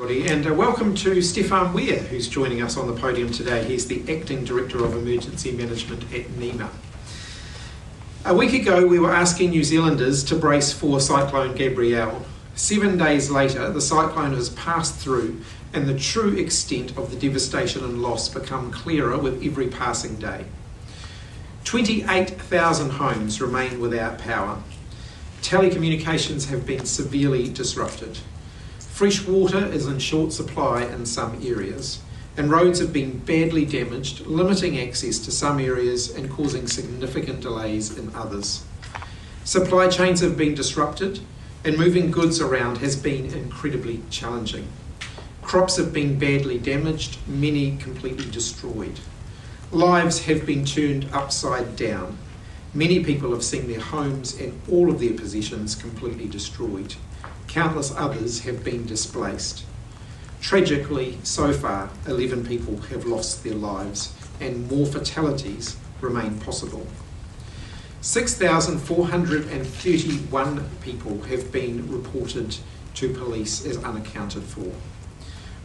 And welcome to Stefan Weir, who's joining us on the podium today. He's the Acting Director of Emergency Management at NEMA. A week ago, we were asking New Zealanders to brace for Cyclone Gabrielle. 7 days later, the cyclone has passed through, and the true extent of the devastation and loss become clearer with every passing day. 28,000 homes remain without power. Telecommunications have been severely disrupted. Fresh water is in short supply in some areas, and roads have been badly damaged, limiting access to some areas and causing significant delays in others. Supply chains have been disrupted, and moving goods around has been incredibly challenging. Crops have been badly damaged, many completely destroyed. Lives have been turned upside down. Many people have seen their homes and all of their possessions completely destroyed. Countless others have been displaced. Tragically, so far, 11 people have lost their lives and more fatalities remain possible. 6,431 people have been reported to police as unaccounted for.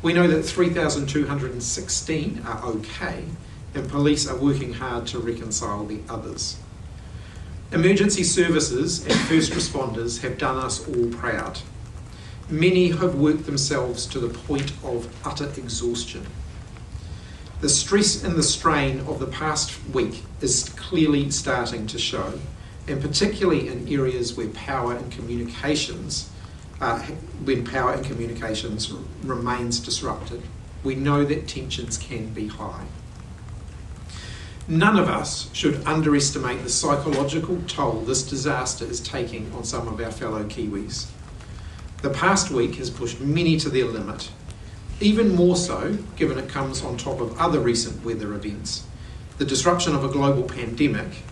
We know that 3,216 are okay, and police are working hard to reconcile the others. Emergency services and first responders have done us all proud. Many have worked themselves to the point of utter exhaustion. The stress and the strain of the past week is clearly starting to show, and particularly in areas where power and communications remains disrupted. We know that tensions can be high. None of us should underestimate the psychological toll this disaster is taking on some of our fellow Kiwis. The past week has pushed many to their limit, even more so given it comes on top of other recent weather events, the disruption of a global pandemic,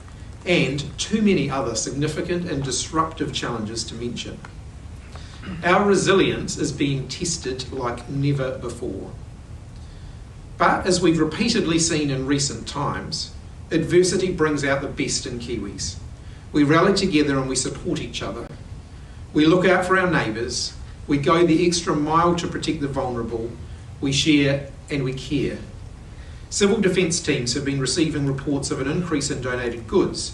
and too many other significant and disruptive challenges to mention. Our resilience is being tested like never before. But as we've repeatedly seen in recent times, adversity brings out the best in Kiwis. We rally together and we support each other. We look out for our neighbours, we go the extra mile to protect the vulnerable, we share and we care. Civil defence teams have been receiving reports of an increase in donated goods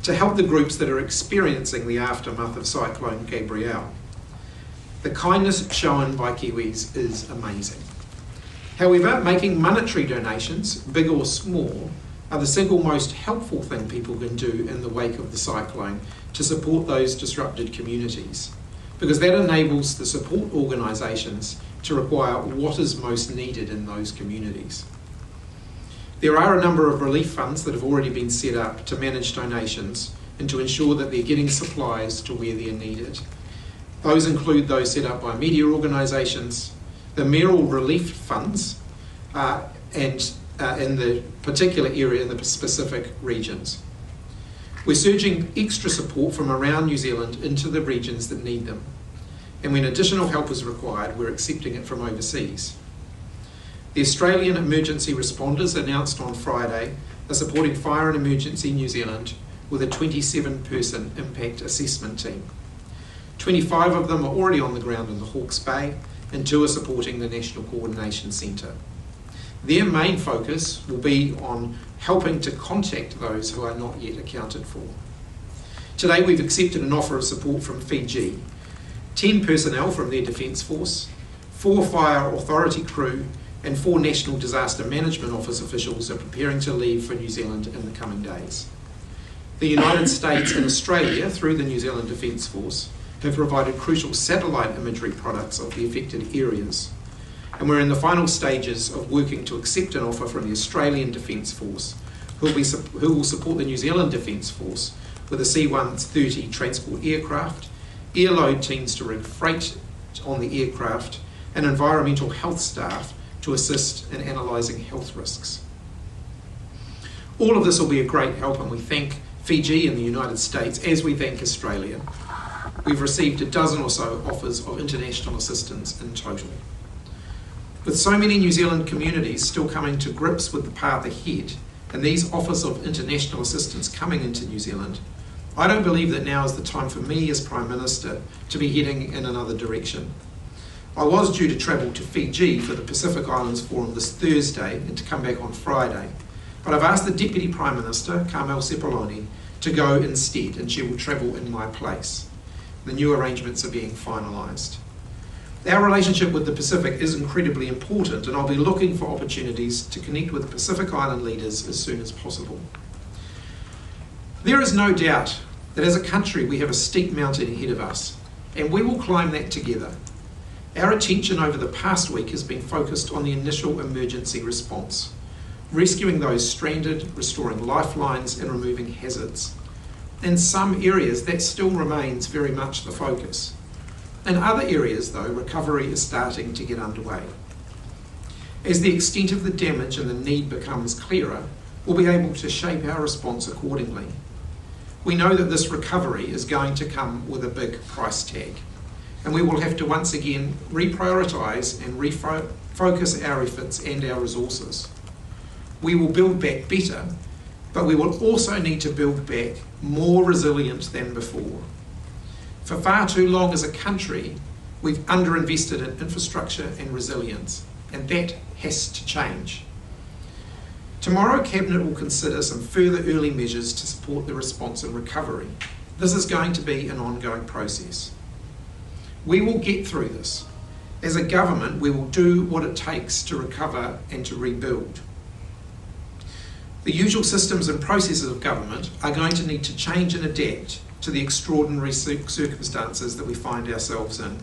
to help the groups that are experiencing the aftermath of Cyclone Gabrielle. The kindness shown by Kiwis is amazing. However, making monetary donations, big or small, are the single most helpful thing people can do in the wake of the cyclone to support those disrupted communities, because that enables the support organisations to require what is most needed in those communities. There are a number of relief funds that have already been set up to manage donations and to ensure that they're getting supplies to where they're needed. Those include those set up by media organisations, the mayoral relief funds, and in the particular area in the specific regions. We're surging extra support from around New Zealand into the regions that need them. And when additional help is required, we're accepting it from overseas. The Australian emergency responders announced on Friday are supporting Fire and Emergency New Zealand with a 27-person impact assessment team. 25 of them are already on the ground in the Hawke's Bay, and 2 are supporting the National Coordination Centre. Their main focus will be on helping to contact those who are not yet accounted for. Today we've accepted an offer of support from Fiji. 10 personnel from their Defence Force, 4 Fire Authority crew, and 4 National Disaster Management Office officials are preparing to leave for New Zealand in the coming days. The United States and Australia, through the New Zealand Defence Force, have provided crucial satellite imagery products of the affected areas. And we're in the final stages of working to accept an offer from the Australian Defence Force, who will support the New Zealand Defence Force with a C-130 transport aircraft, airload teams to rig freight on the aircraft, and environmental health staff to assist in analysing health risks. All of this will be a great help, and we thank Fiji and the United States as we thank Australia. We've received a dozen or so offers of international assistance in total. With so many New Zealand communities still coming to grips with the path ahead, and these offers of international assistance coming into New Zealand, I don't believe that now is the time for me as Prime Minister to be heading in another direction. I was due to travel to Fiji for the Pacific Islands Forum this Thursday and to come back on Friday, but I've asked the Deputy Prime Minister, Carmel Sepuloni, to go instead, and she will travel in my place. The new arrangements are being finalised. Our relationship with the Pacific is incredibly important, and I'll be looking for opportunities to connect with Pacific Island leaders as soon as possible. There is no doubt that as a country we have a steep mountain ahead of us, and we will climb that together. Our attention over the past week has been focused on the initial emergency response, rescuing those stranded, restoring lifelines and removing hazards. In some areas that still remains very much the focus. In other areas though, recovery is starting to get underway. As the extent of the damage and the need becomes clearer, we'll be able to shape our response accordingly. We know that this recovery is going to come with a big price tag, and we will have to once again reprioritise and refocus our efforts and our resources. We will build back better, but we will also need to build back more resilient than before. For far too long as a country, we've underinvested in infrastructure and resilience, and that has to change. Tomorrow, Cabinet will consider some further early measures to support the response and recovery. This is going to be an ongoing process. We will get through this. As a government, we will do what it takes to recover and to rebuild. The usual systems and processes of government are going to need to change and adapt to the extraordinary circumstances that we find ourselves in.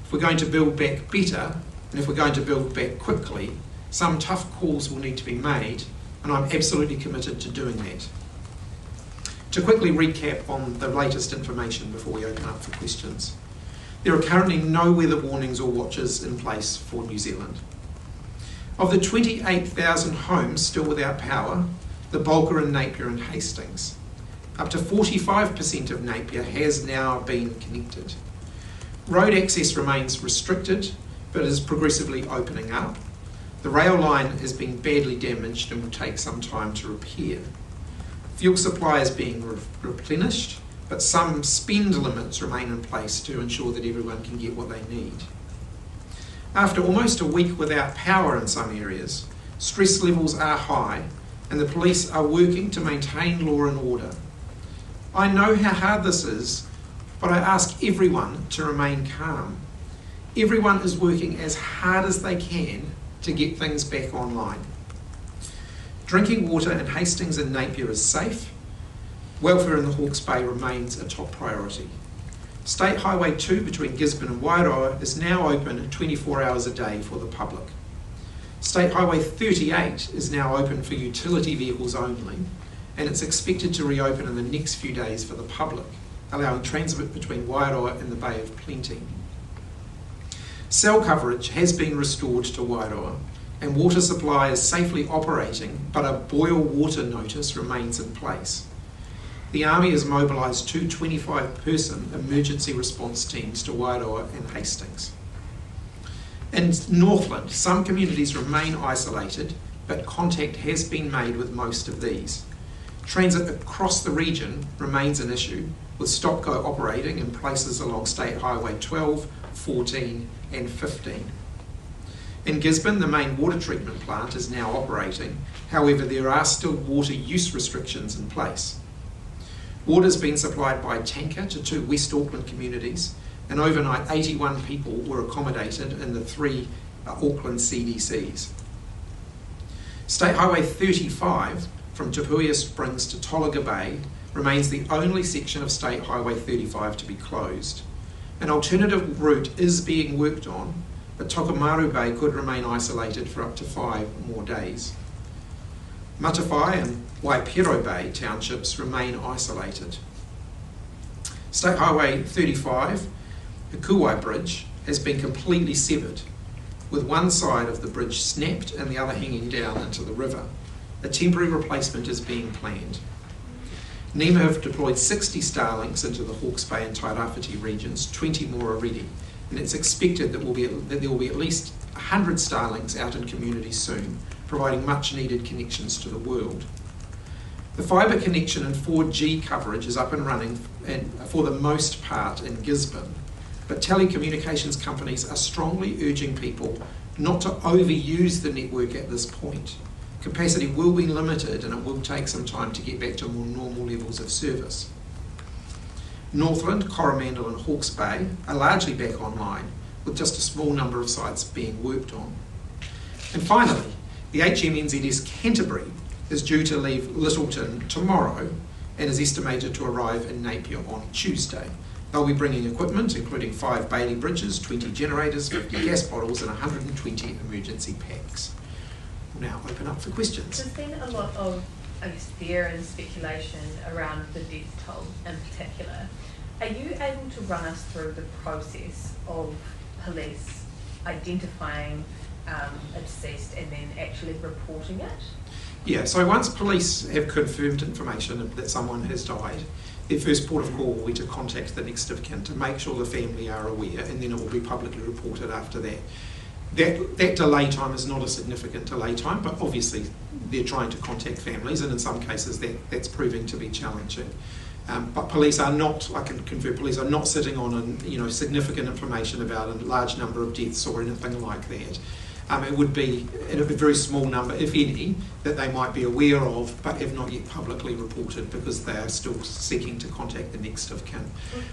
If we're going to build back better, and if we're going to build back quickly, some tough calls will need to be made, and I'm absolutely committed to doing that. To quickly recap on the latest information before we open up for questions. There are currently no weather warnings or watches in place for New Zealand. Of the 28,000 homes still without power, the bulk are in Napier and Hastings. Up to 45% of Napier has now been connected. Road access remains restricted, but is progressively opening up. The rail line has been badly damaged and will take some time to repair. Fuel supply is being replenished, but some spend limits remain in place to ensure that everyone can get what they need. After almost a week without power in some areas, stress levels are high and the police are working to maintain law and order. I know how hard this is, but I ask everyone to remain calm. Everyone is working as hard as they can to get things back online. Drinking water in Hastings and Napier is safe. Welfare in the Hawke's Bay remains a top priority. State Highway 2 between Gisborne and Wairoa is now open 24 hours a day for the public. State Highway 38 is now open for utility vehicles only, and it's expected to reopen in the next few days for the public, allowing transit between Wairoa and the Bay of Plenty. Cell coverage has been restored to Wairoa, and water supply is safely operating, but a boil water notice remains in place. The Army has mobilised 2 25-person emergency response teams to Wairoa and Hastings. In Northland, some communities remain isolated, but contact has been made with most of these. Transit across the region remains an issue, with stop-go operating in places along State Highway 12, 14 and 15. In Gisborne, the main water treatment plant is now operating. However, there are still water use restrictions in place. Water has been supplied by tanker to 2 West Auckland communities, and overnight 81 people were accommodated in the 3 Auckland CDCs. State Highway 35 from Tapuia Springs to Tolaga Bay remains the only section of State Highway 35 to be closed. An alternative route is being worked on, but Tokomaru Bay could remain isolated for up to 5 more days. Matawhai and Waipiro Bay townships remain isolated. State Highway 35, the Kuwai Bridge, has been completely severed, with one side of the bridge snapped and the other hanging down into the river. A temporary replacement is being planned. NEMA have deployed 60 Starlinks into the Hawke's Bay and Tairāwhiti regions, 20 more already, and it's expected that there will be at least 100 Starlinks out in communities soon, providing much needed connections to the world. The fibre connection and 4G coverage is up and running, and for the most part in Gisborne, but telecommunications companies are strongly urging people not to overuse the network at this point. Capacity will be limited and it will take some time to get back to more normal levels of service. Northland, Coromandel and Hawke's Bay are largely back online, with just a small number of sites being worked on. And finally, the HMNZS Canterbury is due to leave Lyttelton tomorrow and is estimated to arrive in Napier on Tuesday. They'll be bringing equipment, including 5 Bailey bridges, 20 generators, 50 gas bottles and 120 emergency packs. We'll now open up for questions. There's been a lot of, fear and speculation around the death toll in particular. Are you able to run us through the process of police identifying a deceased and then actually reporting it? Yeah, so once police have confirmed information that someone has died, their first port of call will be to contact the next of kin to make sure the family are aware, and then it will be publicly reported after that. That delay time is not a significant delay time, but obviously they're trying to contact families, and in some cases that's proving to be challenging. But police are not, I can confirm, police are not sitting on significant information about a large number of deaths or anything like that. It would be a very small number, if any, that they might be aware of but have not yet publicly reported because they are still seeking to contact the next of kin.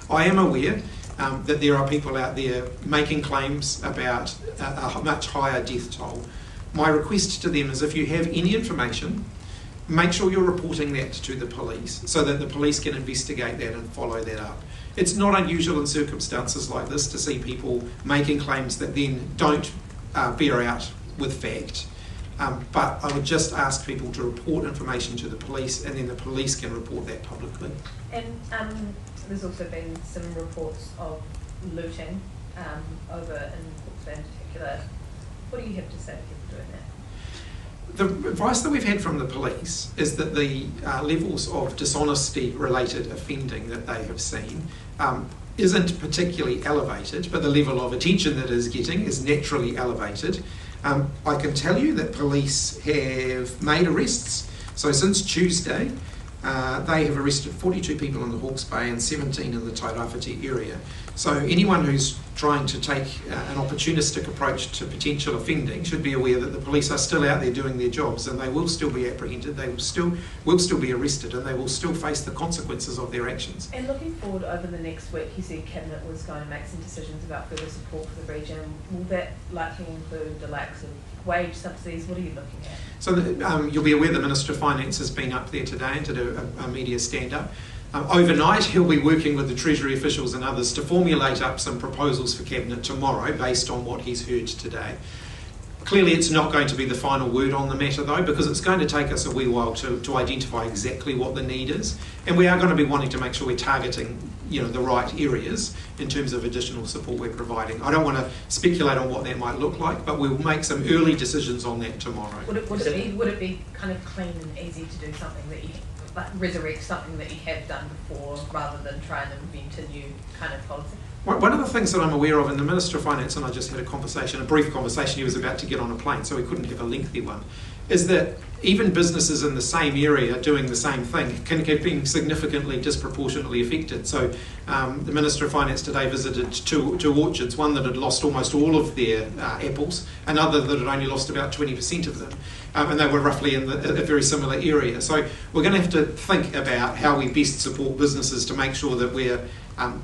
I am aware that there are people out there making claims about a much higher death toll. My request to them is, if you have any information, make sure you're reporting that to the police so that the police can investigate that and follow that up. It's not unusual in circumstances like this to see people making claims that then don't bear out with fact. But I would just ask people to report information to the police, and then the police can report that publicly. And there's also been some reports of looting over in Hawke's Bay in particular. What do you have to say to people doing that? The advice that we've had from the police is that the levels of dishonesty-related offending that they have seen isn't particularly elevated, but the level of attention that it is getting is naturally elevated. I can tell you that police have made arrests. So since Tuesday, they have arrested 42 people in the Hawke's Bay and 17 in the Tairāwhiti area. So anyone who's trying to take an opportunistic approach to potential offending should be aware that the police are still out there doing their jobs, and they will still be apprehended, they will still be arrested, and they will still face the consequences of their actions. And looking forward over the next week, you said Cabinet was going to make some decisions about further support for the region. Will that likely include the likes of wage subsidies? What are you looking at? So you'll be aware the Minister of Finance has been up there today to do a media stand-up. Overnight, he'll be working with the Treasury officials and others to formulate up some proposals for Cabinet tomorrow based on what he's heard today. Clearly, it's not going to be the final word on the matter, though, because it's going to take us a wee while to identify exactly what the need is. And we are going to be wanting to make sure we're targeting the right areas in terms of additional support we're providing. I don't want to speculate on what that might look like, but we'll make some early decisions on that tomorrow. Would it be kind of clean and easy to do something that you resurrect something that you have done before rather than try and invent a new kind of policy? One of the things that I'm aware of, and the Minister of Finance and I just had a brief conversation, he was about to get on a plane, so we couldn't have a lengthy one, is that even businesses in the same area doing the same thing can have been significantly disproportionately affected. So the Minister of Finance today visited two orchards, one that had lost almost all of their apples, another that had only lost about 20% of them, and they were roughly in a very similar area. So we're going to have to think about how we best support businesses to make sure that we're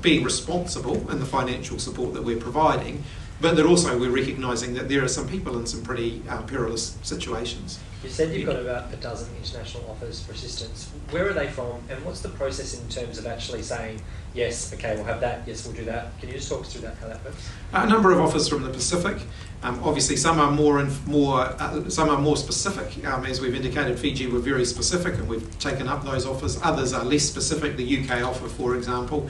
being responsible in the financial support that we're providing, but that also we're recognising that there are some people in some pretty perilous situations. You said you've got about a dozen international offers for assistance. Where are they from, and what's the process in terms of actually saying, yes, okay, we'll have that, yes, we'll do that? Can you just talk us through that, how that works? A number of offers from the Pacific. Obviously, some are more specific. As we've indicated, Fiji were very specific, and we've taken up those offers. Others are less specific. The UK offer, for example.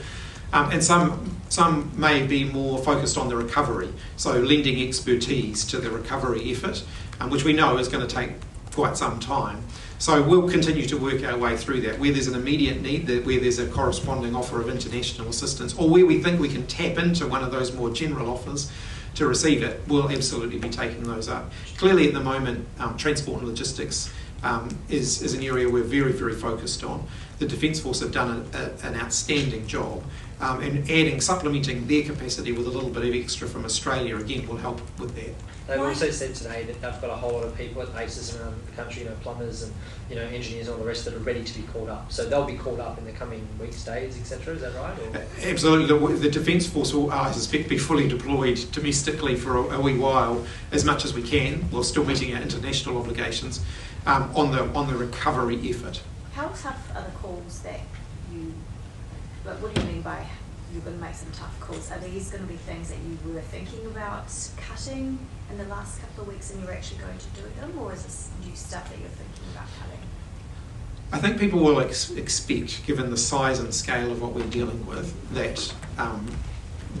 And some may be more focused on the recovery, so lending expertise to the recovery effort, which we know is going to take quite some time. So we'll continue to work our way through that. Where there's an immediate need, where there's a corresponding offer of international assistance, or where we think we can tap into one of those more general offers to receive it, we'll absolutely be taking those up. Clearly at the moment, transport and logistics is an area we're very, very focused on. The Defence Force have done an outstanding job, and supplementing their capacity with a little bit of extra from Australia, again, will help with that. They've also said today that they've got a whole lot of people at bases around the country, plumbers and engineers and all the rest that are ready to be called up. So they'll be called up in the coming weeks, days, etc. Is that right? Or? Absolutely. The Defence Force will, I suspect, be fully deployed domestically for a wee while, as much as we can, while still meeting our international obligations on the recovery effort. How tough are the calls that you? But what do you mean by you're going to make some tough calls? Are these going to be things that you were thinking about cutting in the last couple of weeks and you're actually going to do them, or is this new stuff that you're thinking about cutting? I think people will expect, given the size and scale of what we're dealing with, that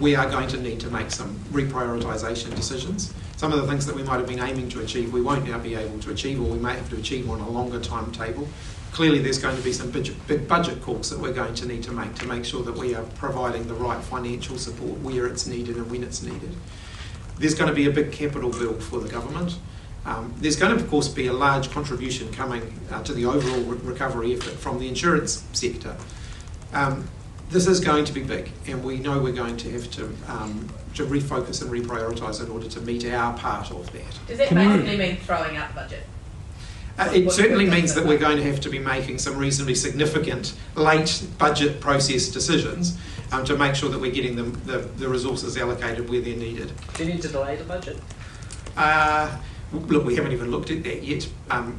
we are going to need to make some reprioritisation decisions. Some of the things that we might have been aiming to achieve, we won't now be able to achieve, or we may have to achieve on a longer timetable. Clearly there's going to be some big budget calls that we're going to need to make sure that we are providing the right financial support where it's needed and when it's needed. There's going to be a big capital bill for the government. There's going to, of course, be a large contribution coming to the overall recovery effort from the insurance sector. This is going to be big, and we know we're going to have to refocus and reprioritise in order to meet our part of that. Does that basically mean throwing out the budget? It certainly means that we're going to have to be making some reasonably significant late budget process decisions to make sure that we're getting the resources allocated where they're needed. Do you need to delay the budget? Look, we haven't even looked at that yet.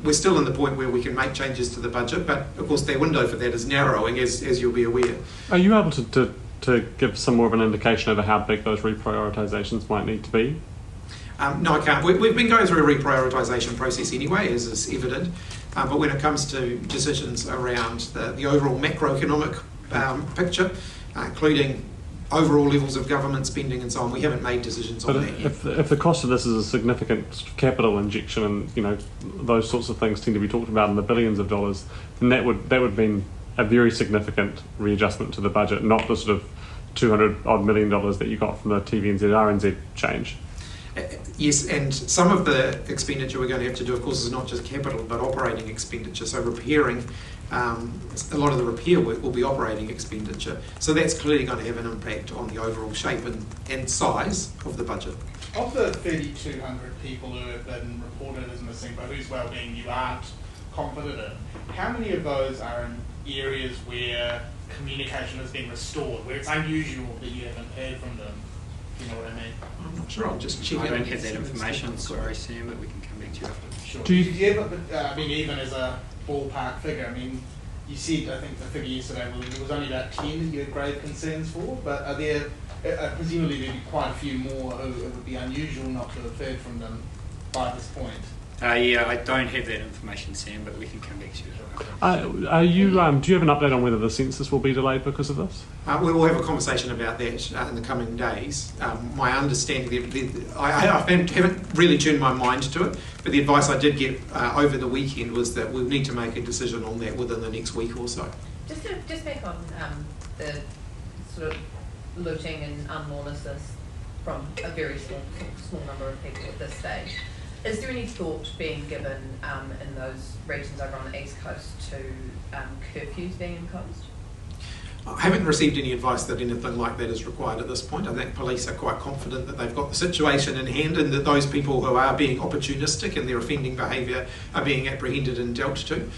We're still in the point where we can make changes to the budget, but of course their window for that is narrowing, as you'll be aware. Are you able to give some more of an indication over how big those reprioritisations might need to be? No, I can't. We've been going through a reprioritisation process anyway, as is evident. But when it comes to decisions around the overall macroeconomic picture, including overall levels of government spending and so on, we haven't made decisions on that yet. If the cost of this is a significant capital injection, and those sorts of things tend to be talked about in the billions of dollars, then that would mean a very significant readjustment to the budget, not the sort of $200 million that you got from the TVNZ-RNZ change. Yes, and some of the expenditure we're going to have to do, of course, is not just capital, but operating expenditure. So repairing, a lot of the repair work will be operating expenditure. So that's clearly going to have an impact on the overall shape and size of the budget. Of the 3,200 people who have been reported as missing, but whose well-being you aren't confident in, how many of those are in areas where communication has been restored, where it's unusual that you haven't heard from them? You know what I mean? I'm not sure. I'll just check. I don't have that information. Sorry, Sam, but we can come back to you after. Sure. Do you- Did you ever, even as a ballpark figure, you said, I think the figure yesterday was only about 10 that you had grave concerns for, but are there, presumably there'd be quite a few more who it would be unusual not to have heard from them by this point? Yeah, I don't have that information, Sam, but we can come back to you. Do you have an update on whether the census will be delayed because of this? We will have a conversation about that in the coming days. My understanding, I haven't really tuned my mind to it, but the advice I did get over the weekend was that we'll need to make a decision on that within the next week or so. Just back on the sort of looting and unlawlessness from a very small number of people at this stage. Is there any thought being given in those regions over on the East Coast to curfews being imposed? I haven't received any advice that anything like that is required at this point. I think police are quite confident that they've got the situation in hand and that those people who are being opportunistic in their offending behaviour are being apprehended and dealt to.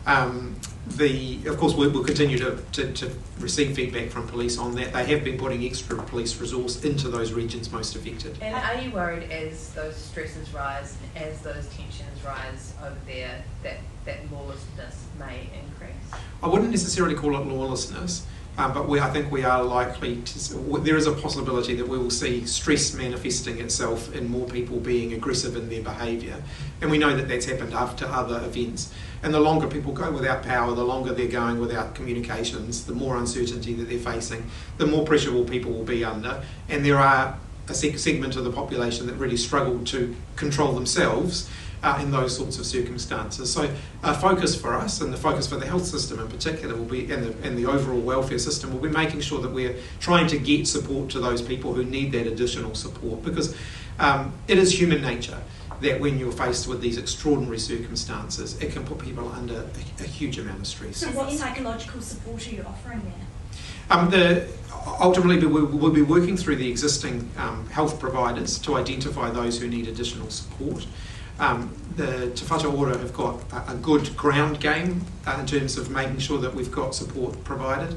Of course, we'll continue to receive feedback from police on that. They have been putting extra police resource into those regions most affected. And are you worried as those stresses rise, as those tensions rise over there, that lawlessness may increase? I wouldn't necessarily call it lawlessness, but I think we are likely to. There is a possibility that we will see stress manifesting itself in more people being aggressive in their behaviour, and we know that that's happened after other events. And the longer people go without power, the longer they're going without communications, the more uncertainty that they're facing, the more pressure people will be under. And there are a segment of the population that really struggle to control themselves in those sorts of circumstances. So a focus for us, and the focus for the health system in particular, will be, and the overall welfare system, will be making sure that we're trying to get support to those people who need that additional support, because it is human nature that when you're faced with these extraordinary circumstances, it can put people under a huge amount of stress. So what psychological support are you offering there? Ultimately, we'll be working through the existing health providers to identify those who need additional support. The Te Whatu Ora have got a good ground game in terms of making sure that we've got support provided.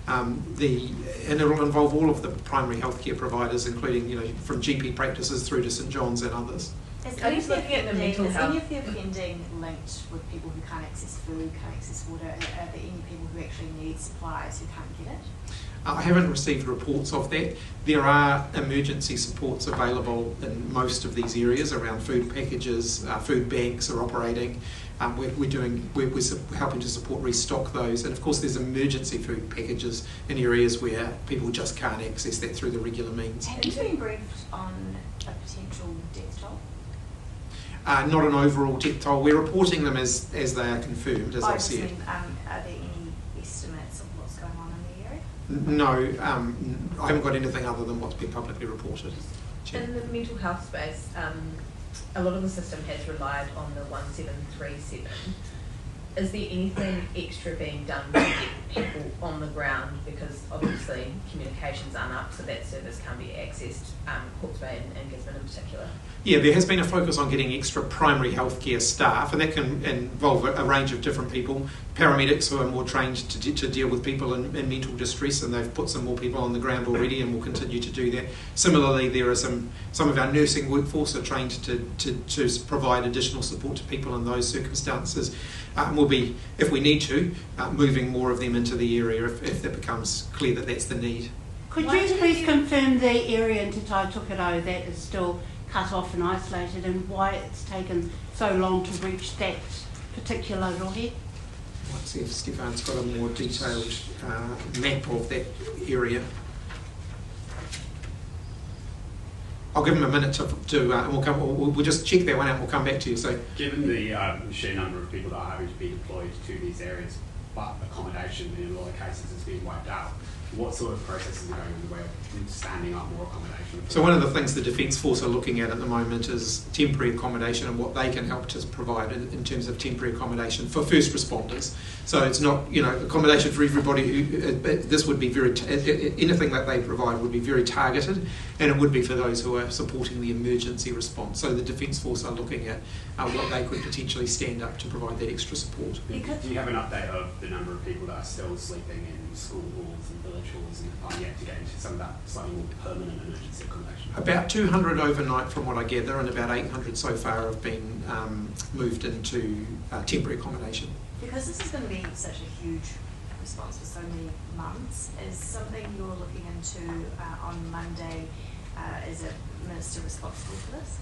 And it will involve all of the primary healthcare providers, including from GP practices through to St John's and others. Is I'm just looking at the mental health. any of their pending linked with people who can't access food, can't access water? Are there any people who actually need supplies who can't get it? I haven't received reports of that. There are emergency supports available in most of these areas around food packages. Food banks are operating. We're helping to support restock those, and of course there's emergency food packages in areas where people just can't access that through the regular means. Have you been briefed on a potential death toll? Not an overall death toll. We're reporting them as they are confirmed, as I've said. Are there any estimates of what's going on in the area? No, I haven't got anything other than what's been publicly reported. In the mental health space, a lot of the system has relied on the 1737. Is there anything extra being done to get people on the ground? Because obviously communications aren't up, so that service can't be accessed, Hawke's Bay and Gisborne in particular. Yeah, there has been a focus on getting extra primary healthcare staff, and that can involve a range of different people. Paramedics who are more trained to deal with people in mental distress, and they've put some more people on the ground already and will continue to do that. Similarly, there are some of our nursing workforce are trained to provide additional support to people in those circumstances. We'll be, if we need to, moving more of them into the area if it becomes clear that that's the need. Could you please confirm the area in Te Tai Tokerau that is still cut off and isolated, and why it's taken so long to reach that particular rohe? Let's see if Stefan's got a more detailed map of that area. I'll give him a minute and we'll just check that one out and we'll come back to you. So, given the sheer number of people that are having to be deployed to these areas, but accommodation in a lot of cases is being wiped out, what sort of processes are going in the way of standing up more accommodation? So one of the things the Defence Force are looking at the moment is temporary accommodation and what they can help to provide in terms of temporary accommodation for first responders. So it's not accommodation for everybody. This would be anything that they provide would be very targeted, and it would be for those who are supporting the emergency response. So the Defence Force are looking at what they could potentially stand up to provide that extra support. Do you have an update of the number of people that are still sleeping in school halls and village halls and are yet to get into some of that slightly more permanent emergency accommodation? About 200 overnight from what I gather, and about 800 so far have been moved into temporary accommodation. Because this is going to be such a huge response for so many months, is something you're looking into on Monday? Is a minister responsible for this?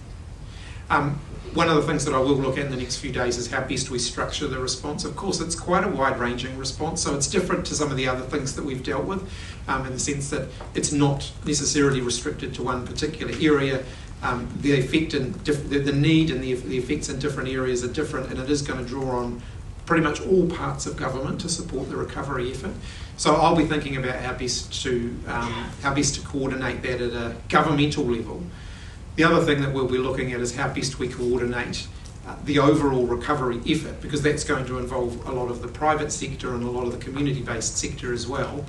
One of the things that I will look at in the next few days is how best we structure the response. Of course, it's quite a wide-ranging response, so it's different to some of the other things that we've dealt with, in the sense that it's not necessarily restricted to one particular area. The effect and the need and the effects in different areas are different, and it is going to draw on pretty much all parts of government to support the recovery effort. So I'll be thinking about how best to coordinate that at a governmental level. The other thing that we'll be looking at is how best we coordinate the overall recovery effort, because that's going to involve a lot of the private sector and a lot of the community-based sector as well,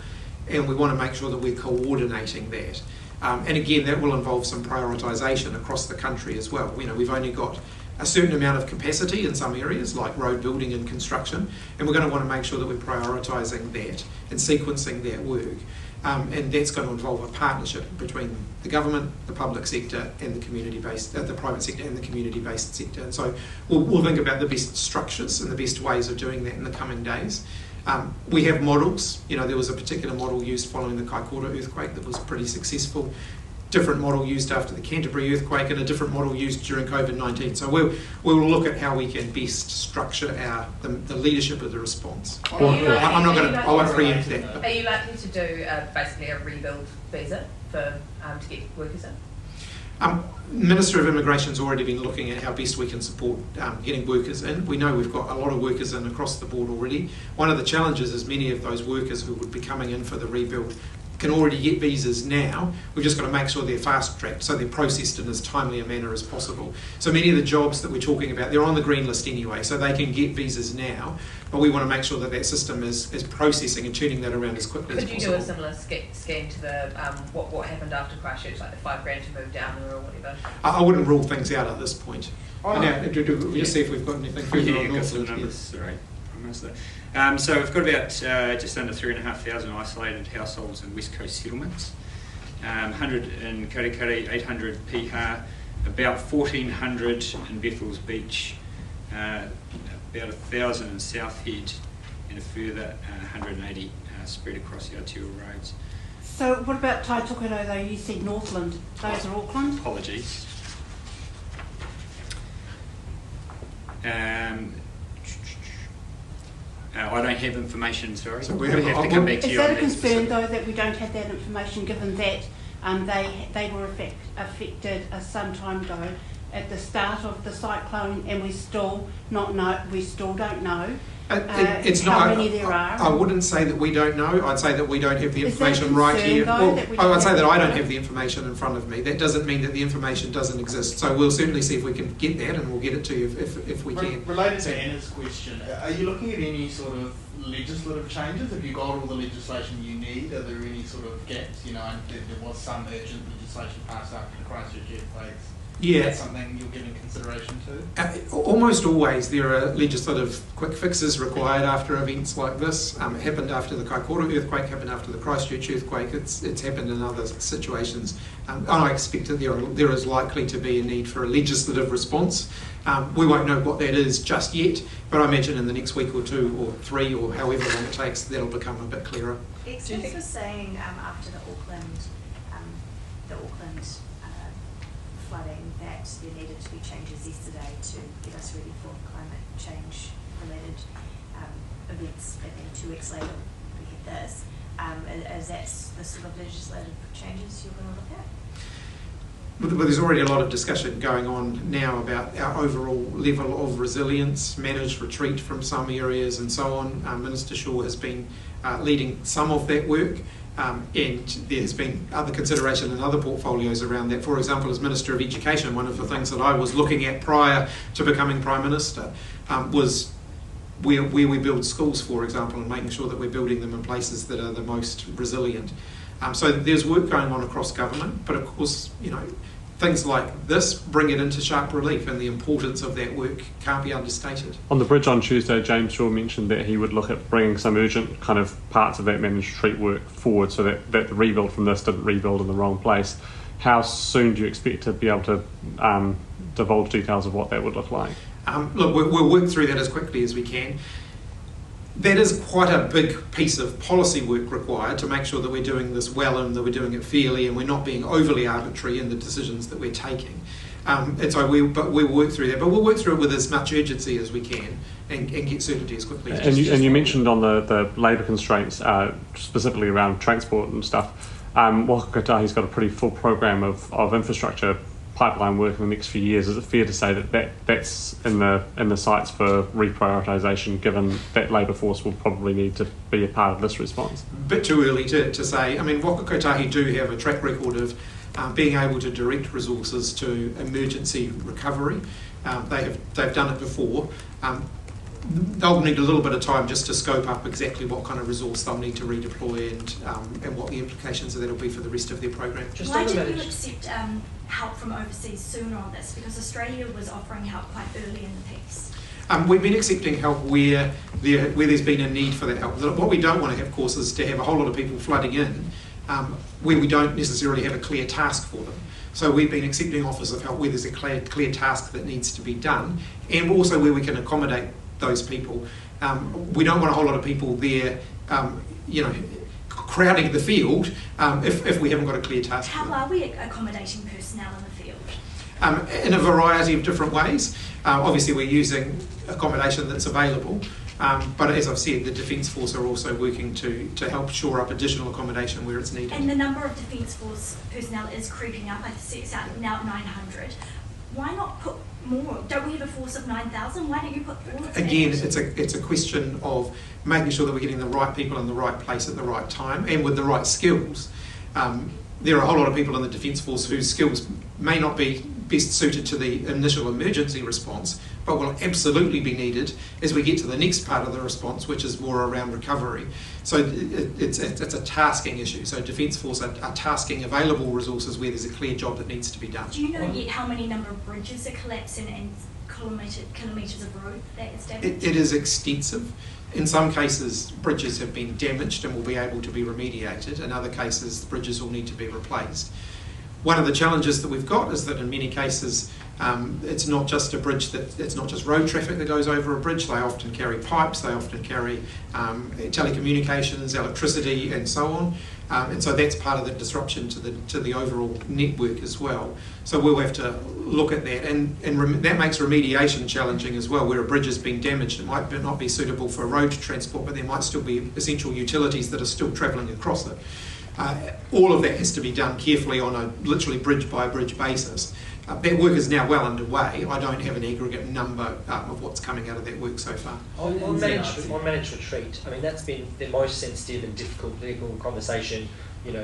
and we want to make sure that we're coordinating that. And again, that will involve some prioritisation across the country as well. We've only got a certain amount of capacity in some areas, like road building and construction, and we're going to want to make sure that we're prioritising that and sequencing that work. And that's going to involve a partnership between the government, the public sector, and the community-based, the private sector and the community-based sector. And so we'll think about the best structures and the best ways of doing that in the coming days. We have models. There was a particular model used following the Kaikoura earthquake that was pretty successful. Different model used after the Canterbury earthquake, and a different model used during COVID-19. So we'll look at how we can best structure the leadership of the response. I won't preempt that. Are you likely to do basically a rebuild visa to get workers in? Minister of Immigration's already been looking at how best we can support getting workers in. We know we've got a lot of workers in across the board already. One of the challenges is many of those workers who would be coming in for the rebuild can already get visas now. We've just got to make sure they're fast-tracked, so they're processed in as timely a manner as possible. So many of the jobs that we're talking about, they're on the green list anyway, so they can get visas now, but we want to make sure that that system is processing and turning that around as quickly as Could possible. you do a similar scheme to the what happened after Christchurch, like the $5,000 to move down there or whatever? I wouldn't rule things out at this point. Oh, Now, we'll just see if we've got anything further Yeah, on you've got some Northland. numbers. Sorry, I missed that. So we've got about just under 3,500 isolated households in West Coast settlements, 100 in Karekare, 800 Piha, about 1,400 in Bethel's Beach, about 1,000 in South Head, and a further 180 spread across the arterial roads. So what about Taitokerau though? You said Northland. Those are Auckland? Apologies. I don't have information, sorry. So we I'd have- have to come back to Is you on that a that concern specific. though that we don't have that information, given that they were affected some time ago at the start of the cyclone, and we still don't know It's how not, many there are? I wouldn't say that we don't know. I'd say that we don't have the Is that a information right concern, here. though, Well, that we I don't would say have that the I don't info? have the information in front of me. That doesn't mean that the information doesn't exist. So we'll certainly see if we can get that, and we'll get it to you if we can. Related to Anna's question, are you looking at any sort of legislative changes? Have you got all the legislation you need? Are there any sort of gaps? You know, and there was some urgent legislation passed after the Christchurch earthquakes. Yeah. Is that something you're giving consideration to? Almost always there are legislative quick fixes required after events like this. It happened after the Kaikoura earthquake, happened after the Christchurch earthquake, it's happened in other situations. And I expect that there is likely to be a need for a legislative response. We won't know what that is just yet, but I imagine in the next week or two or three or however long it takes, that'll become a bit clearer. Experts were saying after the Auckland flooding that there needed to be changes yesterday to get us ready for climate change related events, and then 2 weeks later we had this. Is that the sort of legislative changes you're going to look at? But there's already a lot of discussion going on now about our overall level of resilience, managed retreat from some areas and so on. Minister Shaw has been leading some of that work. And there has been other consideration in other portfolios around that. For example, as Minister of Education, one of the things that I was looking at prior to becoming Prime Minister was where we build schools, for example, and making sure that we're building them in places that are the most resilient. So there's work going on across government, but of course, you know, things like this bring it into sharp relief, and the importance of that work can't be understated. On the bridge on Tuesday, James Shaw mentioned that he would look at bringing some urgent kind of parts of that managed retreat work forward so that the rebuild from this didn't rebuild in the wrong place. How soon do you expect to be able to divulge details of what that would look like? Look, we'll work through that as quickly as we can. That is quite a big piece of policy work required to make sure that we're doing this well and that we're doing it fairly and we're not being overly arbitrary in the decisions that we're taking. And so we'll work through that, but we'll work through it with as much urgency as we can and get certainty as quickly as possible. And you mentioned on the labour constraints, specifically around transport and stuff, Waka Kotahi's got a pretty full program of infrastructure pipeline work in the next few years. Is it fair to say that's in the sights for reprioritisation, given that labour force will probably need to be a part of this response? A bit too early to say. I mean, Waka Kotahi do have a track record of being able to direct resources to emergency recovery. They've done it before. They'll need a little bit of time just to scope up exactly what kind of resource they'll need to redeploy and what the implications of that will be for the rest of their program. Just Why on the didn't you managed- accept help from overseas sooner on this? Because Australia was offering help quite early in the piece. We've been accepting help where there's been a need for that help. What we don't want to have, of course, is to have a whole lot of people flooding in where we don't necessarily have a clear task for them. So we've been accepting offers of help where there's a clear task that needs to be done, and also where we can accommodate those people. We don't want a whole lot of people there, crowding the field if we haven't got a clear task for How them. are we accommodating personnel in the field? In a variety of different ways. Obviously, we're using accommodation that's available, but as I've said, the Defence Force are also working to help shore up additional accommodation where it's needed. And the number of Defence Force personnel is creeping up. I see it's out now at 900. Why not put more? Don't we have a force of 9,000? Why don't you put all of that? Again, it's a question of making sure that we're getting the right people in the right place at the right time and with the right skills. There are a whole lot of people in the Defence Force whose skills may not be best suited to the initial emergency response, but will absolutely be needed as we get to the next part of the response, which is more around recovery. So it's a tasking issue. So Defence Force are tasking available resources where there's a clear job that needs to be done. Do you know yet how many number of bridges are collapsing and kilometres of road that is damaged? It is extensive. In some cases, bridges have been damaged and will be able to be remediated. In other cases, the bridges will need to be replaced. One of the challenges that we've got is that in many cases, it's not just a bridge it's not just road traffic that goes over a bridge. They often carry pipes, they often carry telecommunications, electricity, and so on. And so that's part of the disruption to the overall network as well. So we'll have to look at that, and that makes remediation challenging as well. Where a bridge has been damaged, it might not be suitable for road transport, but there might still be essential utilities that are still travelling across it. All of that has to be done carefully on a literally bridge by bridge basis. That work is now well underway. I don't have an aggregate number of what's coming out of that work so far. On managed retreat, I mean, that's been the most sensitive and difficult political conversation,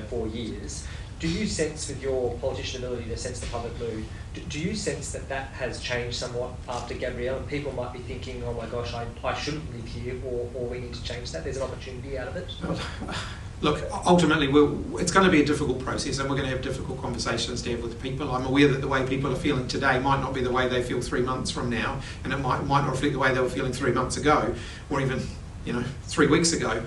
for years. Do you sense, with your politician ability to sense the public mood, do you sense that has changed somewhat after Gabrielle, and people might be thinking, oh my gosh, I shouldn't live here, or we need to change that? There's an opportunity out of it? Look, ultimately, it's going to be a difficult process, and we're going to have difficult conversations to have with people. I'm aware that the way people are feeling today might not be the way they feel 3 months from now, and it might not reflect the way they were feeling 3 months ago, or even 3 weeks ago.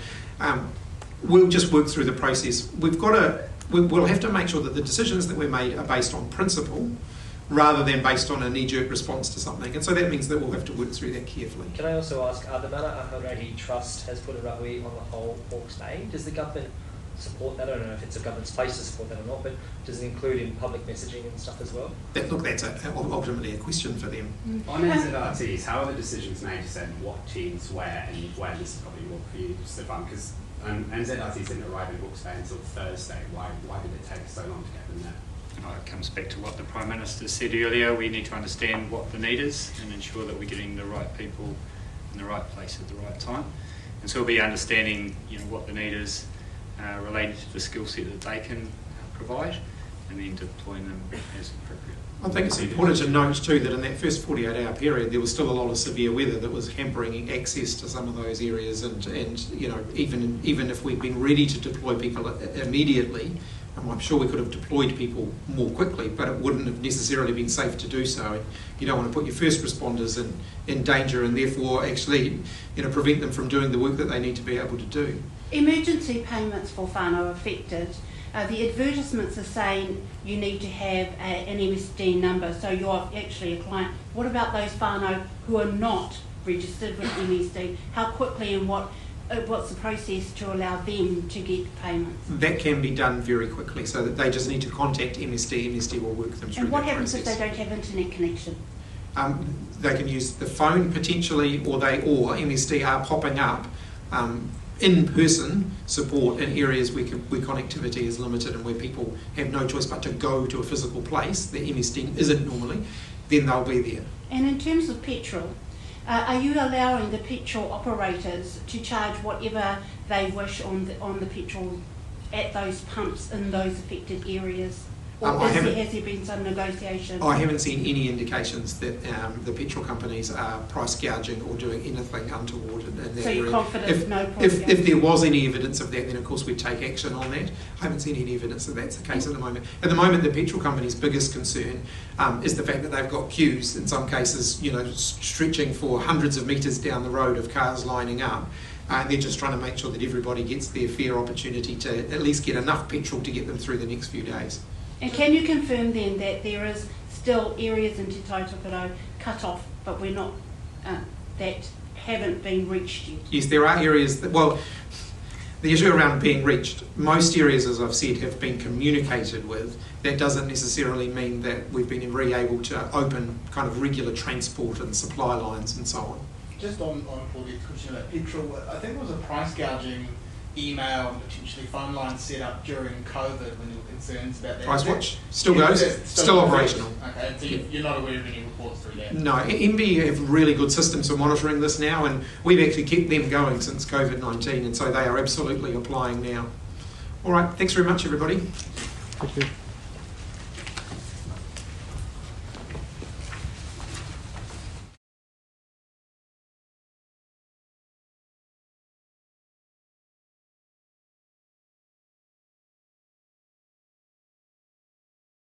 We'll just work through the process. We'll have to make sure that the decisions that we made are based on principle, rather than based on a knee-jerk response to something. And so that means that we'll have to work through that carefully. Can I also ask, the Mana Ahurei Trust has put a rauhi on the whole Hawke's Bay. Does the government support that? I don't know if it's a government's place to support that or not, but does it include in public messaging and stuff as well? That's ultimately a question for them. On NZRTs, how are the decisions made to send what teams where, and where? This is probably more for you, Stefan, because NZRTs didn't arrive in Hawke's Bay until Thursday. Why did it take so long to get them there? It comes back to what the Prime Minister said earlier. We need to understand what the need is and ensure that we're getting the right people in the right place at the right time. And so we'll be understanding, what the need is related to the skill set that they can provide, and then deploying them as appropriate. I think it's important to note too that in that first 48-hour period, there was still a lot of severe weather that was hampering access to some of those areas, and even if we'd been ready to deploy people immediately, I'm sure we could have deployed people more quickly, but it wouldn't have necessarily been safe to do so. You don't want to put your first responders in danger, and therefore actually prevent them from doing the work that they need to be able to do. Emergency payments for whānau affected. The advertisements are saying you need to have an MSD number, so you're actually a client. What about those whānau who are not registered with MSD? How quickly and what's the process to allow them to get payments? That can be done very quickly, so that they just need to contact MSD. MSD will work them through. And what that happens process. if they don't have internet connection? They can use the phone potentially, or MSD are popping up in-person support in areas where connectivity is limited and where people have no choice but to go to a physical place that MSD isn't normally. Then they'll be there. And in terms of petrol, are you allowing the petrol operators to charge whatever they wish on the petrol at those pumps in those affected areas? Or has there been some negotiation? I haven't seen any indications that the petrol companies are price gouging or doing anything untoward in that area. So you're confident no price gouging? If there was any evidence of that, then of course we'd take action on that. I haven't seen any evidence that that's the case at the moment. At the moment, the petrol company's biggest concern is the fact that they've got queues, in some cases, stretching for hundreds of metres down the road of cars lining up. They're just trying to make sure that everybody gets their fair opportunity to at least get enough petrol to get them through the next few days. And can you confirm then that there is still areas in Te Tai Tokerau cut off, but we're not, that haven't been reached yet? Yes, there are areas that, the issue around being reached, most areas, as I've said, have been communicated with. That doesn't necessarily mean that we've been very able to open kind of regular transport and supply lines and so on. Just on Paulie's question about petrol, I think there was a price gouging email and potentially phone lines set up during COVID when there were concerns about that? Pricewatch still goes, still operational. Okay, so you're not aware of any reports through that? No, MB have really good systems for monitoring this now, and we've actually kept them going since COVID-19, and so they are absolutely applying now. All right, thanks very much, everybody. Thank you.